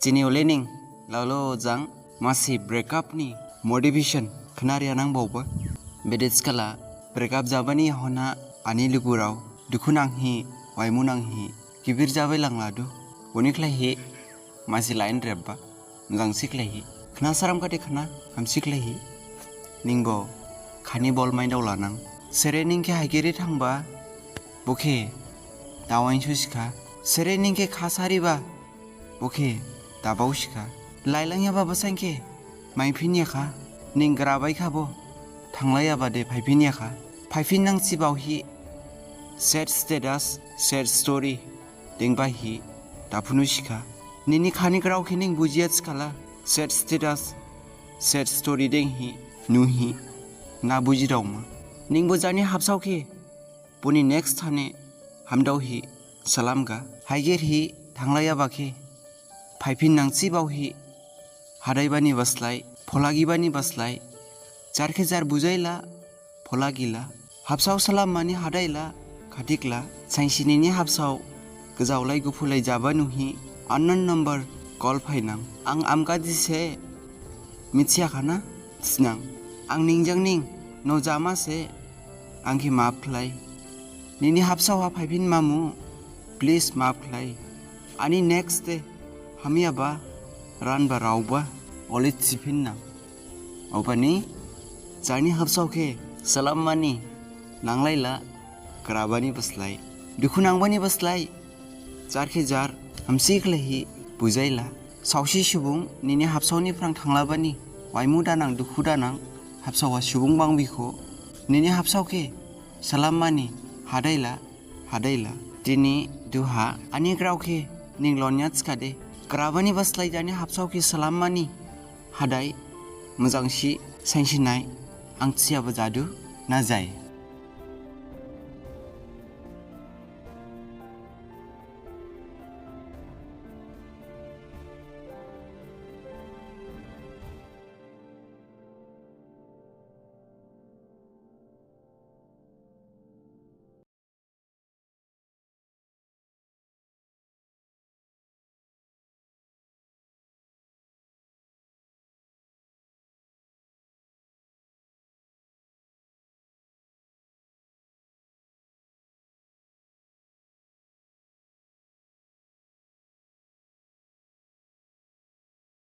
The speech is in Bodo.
Tini olening lalu jang masih breakup ni motivation kenari anang bawa bedets kala breakup jabani hona ani lugurau dukunang hi waimunang hi kibir jabai lang ladu uniklah hi masih lain rebba jang siklah hi kena saram kade kena ham siklah hi ningbo khani bol main daw lanang serening ke haigiri thangba bokhe dawain suska serening ke khasari ba bokhe dabaw shika lailang ya baba sangke maiphinya kha ningra bai khabo thanglaya bade phaipinya kha phaipin nang sibaw hi sad status sad story dingba hi dapunu shika nini khani grau khining bujiat skala sad status sad story ding hi nu hi na buji dauma ningbo jani hapsaw ke puni next thane hamdaw hi salam ga haiger hi thanglaya bakhe phaipin nang sibaw hi hadaibani baslai pholagibani baslai jarke jar bujaila pholagila hapsaw salam mani hadaila khatikla sainsinini hapsaw gejawlai gufulai jabanu hi unknown number call phainang ang amka dise mitsia khana snang ang ningjangning no jama se angki maphlai nini hapsaw ha phaipin mamu please maphlai ani next day hamiaba ran ba rauba olit sipin na opani jani hapsaw ke salam mani nanglaila krabani baslai dukhunangbani baslai jarke jar hamsiklehi bujaila sausi subung nini hapsawni prang thanglabani waimu danang dukhu danang hapsawa subung bangbiko nini hapsaw ke salam mani hadaila tini duha ani grau ke ninglonyat skade krabani baslai jani hapsaw ke salam mani hadai mojangsi sainsinai ang tsiaba jadu na jai